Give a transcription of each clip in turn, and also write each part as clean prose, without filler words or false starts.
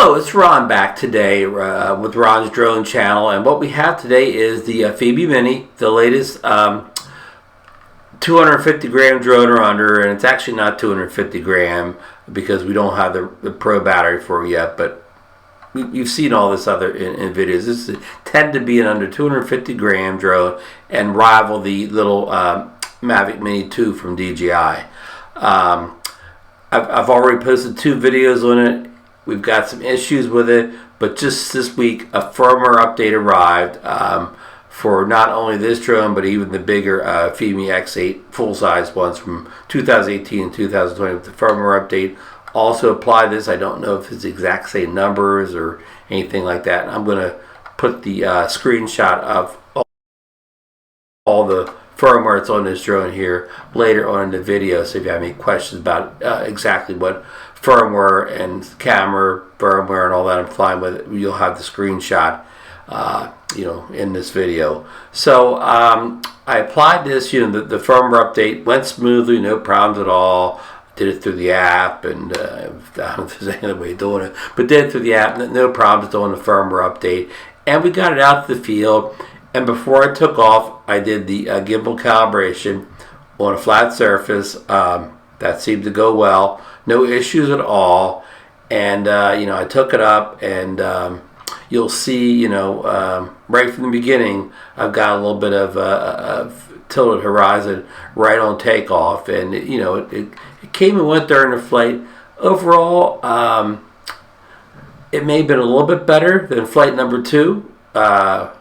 Hello, it's Ron back today with Ron's Drone Channel, and what we have today is the Fimi MIni, the latest 250 gram drone or under, and it's actually not 250 gram because we don't have the Pro battery for it yet, but you've seen all this other in videos. This tend to be an under 250 gram drone and rival the little Mavic Mini 2 from DJI. I've already posted 2 videos on it. We've got some issues with it, but just this week a firmware update arrived for not only this drone but even the bigger Fimi X8 full-size ones from 2018 and 2020 with the firmware update. Also apply this. I don't know if it's the exact same numbers or anything like that. And I'm going to put the screenshot of all the firmware that's on this drone here later on in the video, so if you have any questions about exactly what firmware and camera firmware and all that I'm flying with, you'll have the screenshot in this video. So I applied this, the firmware update went smoothly, no problems at all. Did it through the app, and I don't know if there's any other way of doing it, but did it through the app, no problems doing the firmware update, and we got it out to the field. And before I took off, I did the gimbal calibration on a flat surface. That seemed to go well. No issues at all. And, I took it up, and you'll see, right from the beginning, I've got a little bit of tilted horizon right on takeoff. And, it came and went during the flight. Overall, it may have been a little bit better than flight number 2.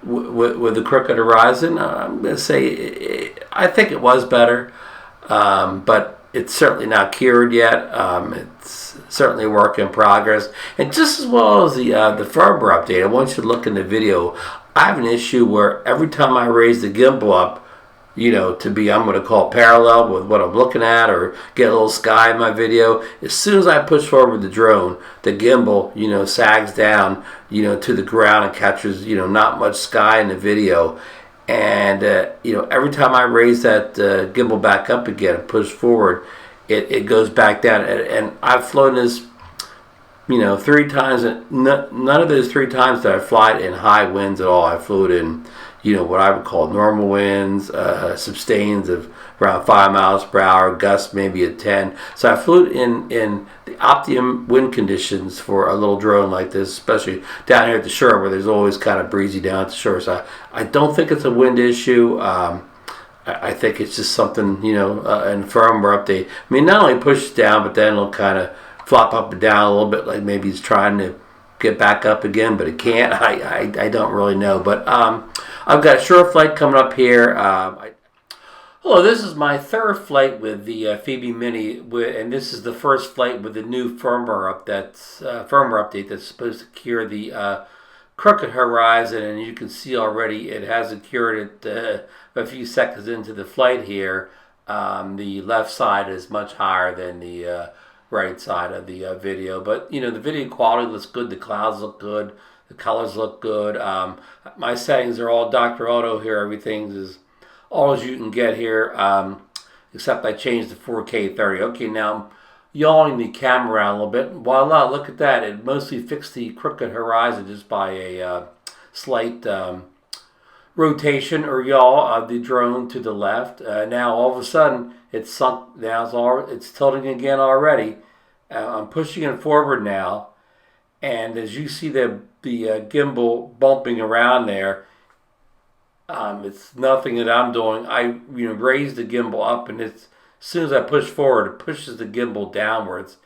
With the crooked horizon, I'm going to say I think it was better, but it's certainly not cured yet. It's certainly a work in progress, and just as well as the firmware update, I want you to look in the video. I have an issue where every time I raise the gimbal up, to be, I'm going to call parallel with what I'm looking at, or get a little sky in my video. As soon as I push forward the drone, the gimbal, sags down, to the ground and catches, not much sky in the video. And, every time I raise that gimbal back up again and push forward, it goes back down. And I've flown this, 3 times. None of those 3 times that I fly it in high winds at all. I flew it in, what I would call normal winds, sustains of around 5 miles per hour, gusts maybe at 10. So I flew it in the optimum wind conditions for a little drone like this, especially down here at the shore where there's always kind of breezy down at the shore. So I don't think it's a wind issue. I think it's just something, in firmware update. I mean, not only pushes down, but then it'll kind of flop up and down a little bit, like maybe it's trying to get back up again, but it can't. I don't really know. But I've got a short flight coming up here. Hello, this is my 3rd flight with the Fimi MIni, and this is the first flight with the new firmware update that's supposed to cure the crooked horizon, and you can see already it hasn't cured it a few seconds into the flight here. The left side is much higher than the right side of the video, but the video quality looks good, the clouds look good, the colors look good. My settings are all Dr. Auto here. Everything is all as you can get here, except I changed to 4K 30. Okay, now I'm yawing the camera around a little bit. Voila, look at that. It mostly fixed the crooked horizon just by a slight rotation or yaw of the drone to the left. Now all of a sudden it's sunk. Now it's tilting again already. I'm pushing it forward now, and as you see the gimbal bumping around there, it's nothing that I'm doing. I raise the gimbal up, and as soon as I push forward, it pushes the gimbal downwards,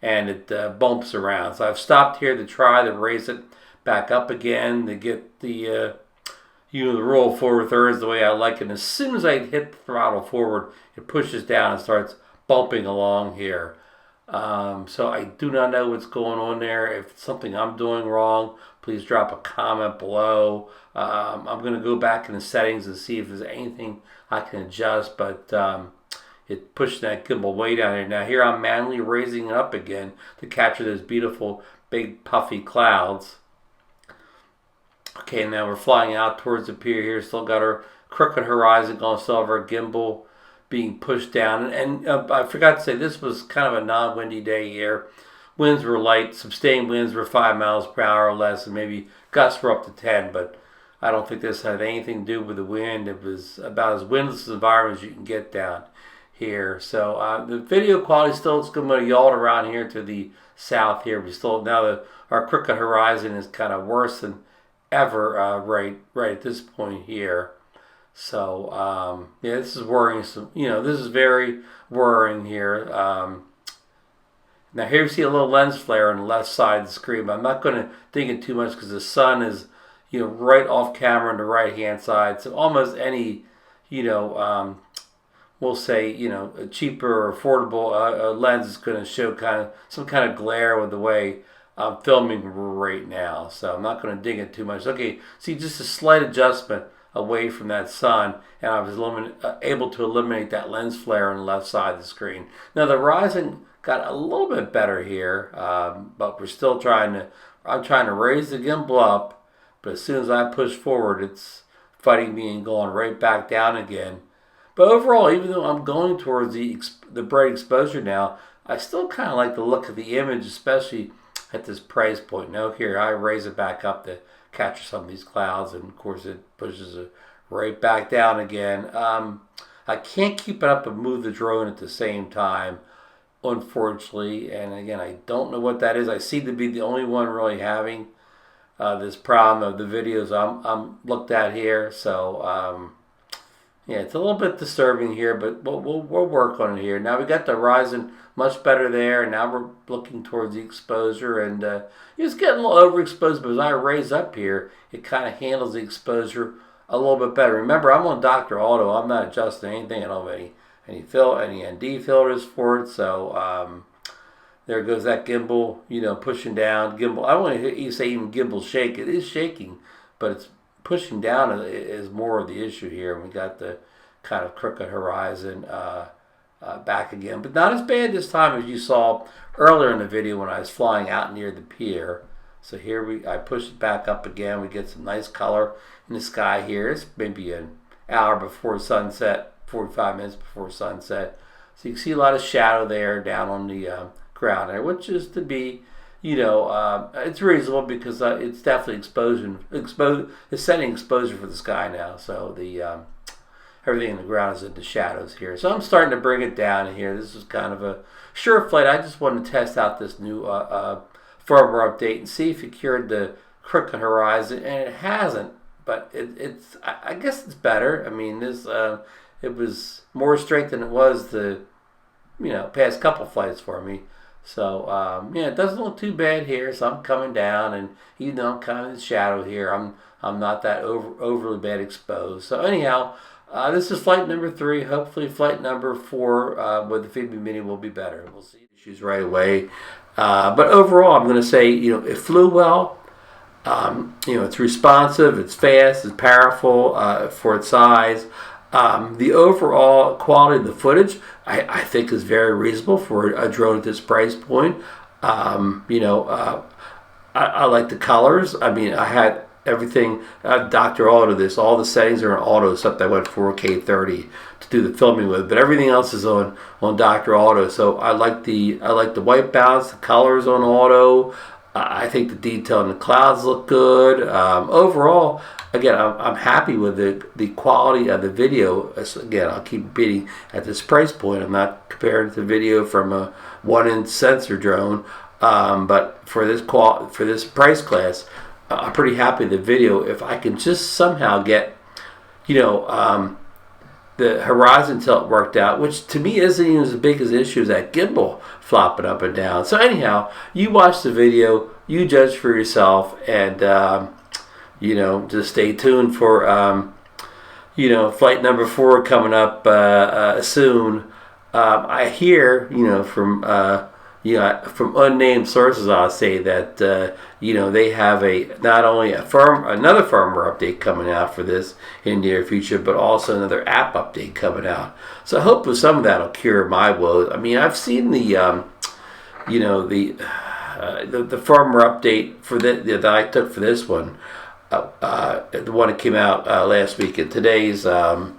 and it bumps around. So I've stopped here to try to raise it back up again to get the the roll forward thirds the way I like it. And as soon as I hit the throttle forward, it pushes down and starts bumping along here. So I do not know what's going on there. If it's something I'm doing wrong, please drop a comment below. I'm going to go back in the settings and see if there's anything I can adjust, but it pushed that gimbal way down here. Now here I'm manually raising it up again to capture those beautiful big puffy clouds. Okay, now we're flying out towards the pier here. Still got our crooked horizon going, still have our gimbal being pushed down. And I forgot to say, this was kind of a non-windy day here. winds were light, sustained winds were 5 miles per hour or less, and maybe gusts were up to 10, but I don't think this had anything to do with the wind. It was about as windless an environment as you can get down here. So the video quality still is going to yawl around here to the south here. We still, now our crooked horizon is kind of worse than ever right at this point here. So yeah, this is worrying. So, this is very worrying here. Now here you see a little lens flare on the left side of the screen, but I'm not going to dig in too much because the sun is right off camera on the right hand side. So almost any we'll say a cheaper or affordable lens is going to show some kind of glare with the way I'm filming right now. So I'm not going to dig in too much. Okay, see, just a slight adjustment away from that sun, and I was able to eliminate that lens flare on the left side of the screen. Now the horizon got a little bit better here, but we're still I'm trying to raise the gimbal up, but as soon as I push forward, it's fighting me and going right back down again. But overall, even though I'm going towards the bright exposure now, I still kind of like the look of the image, especially at this price point. Now here, I raise it back up to capture some of these clouds, and of course it pushes it right back down again. I can't keep it up and move the drone at the same time, unfortunately, and again, I don't know what that is. I seem to be the only one really having this problem of the videos I'm looked at here. So yeah, it's a little bit disturbing here, but we'll work on it here. Now we got the horizon much better there, and now we're looking towards the exposure, and it's getting a little overexposed, but as I raise up here, it kind of handles the exposure a little bit better. Remember, I'm on Dr. Auto. I'm not adjusting anything. I don't have any ND filters for it, so there goes that gimbal, pushing down. Gimbal, I don't want to say even gimbal shake. It is shaking, but it's pushing down is more of the issue here. We got the kind of crooked horizon back again, but not as bad this time as you saw earlier in the video when I was flying out near the pier. So here I push it back up again. We get some nice color in the sky here. It's maybe an hour before sunset, 45 minutes before sunset. So you can see a lot of shadow there down on the ground there, which is to be, it's reasonable because it's definitely it's setting exposure for the sky now. So the everything in the ground is in the shadows here. So I'm starting to bring it down here. This is kind of a short flight. I just wanted to test out this new firmware update and see if it cured the crooked horizon, and it hasn't. But I guess it's better. I mean, it was more strength than it was the past couple flights for me. So yeah, it doesn't look too bad here. So I'm coming down, and I'm kind of in the shadow here. I'm not that overly bad exposed. So anyhow, this is flight number 3. Hopefully, flight number 4 with the Fimi MIni will be better. We'll see issues right away. But overall, I'm going to say it flew well. It's responsive, it's fast, it's powerful for its size. The overall quality of the footage, I think, is very reasonable for a drone at this price point. I like the colors. I mean, I had everything. Dr. Auto this. All the settings are in auto, except I went 4K 30 to do the filming with. But everything else is on Dr. Auto. So I like the white balance, the colors on auto. I think the detail in the clouds look good. Overall, again, I'm happy with the quality of the video. Again, I'll keep repeating, at this price point, I'm not comparing it to video from a 1-inch sensor drone, but for this price class, I'm pretty happy with the video. If I can just somehow get, the horizon tilt worked out, which to me isn't even as big as the issue as that gimbal flopping up and down. So anyhow, you watch the video, you judge for yourself, and just stay tuned for flight number 4 coming up soon. I hear from unnamed sources, I'll say that they have not only another firmware update coming out for this in the near future, but also another app update coming out. So I hope with some of that will cure my woes. I mean, I've seen the firmware update for that I took for this one, the one that came out last week. And today's I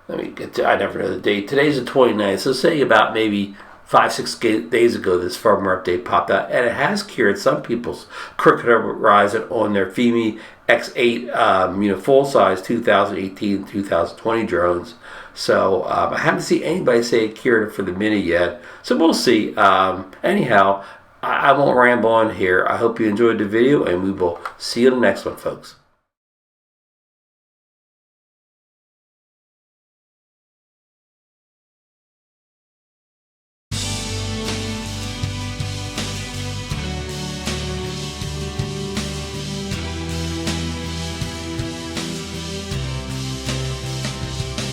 never know the date. Today's the 29th. So say about maybe 5-6 days ago, this firmware update popped out, and it has cured some people's crooked horizon on their Fimi X8 full size 2018 2020 drones. So I haven't seen anybody say it cured it for the Mini yet, so we'll see. Anyhow, I won't ramble on here. I hope you enjoyed the video, and we will see you in the next one, folks.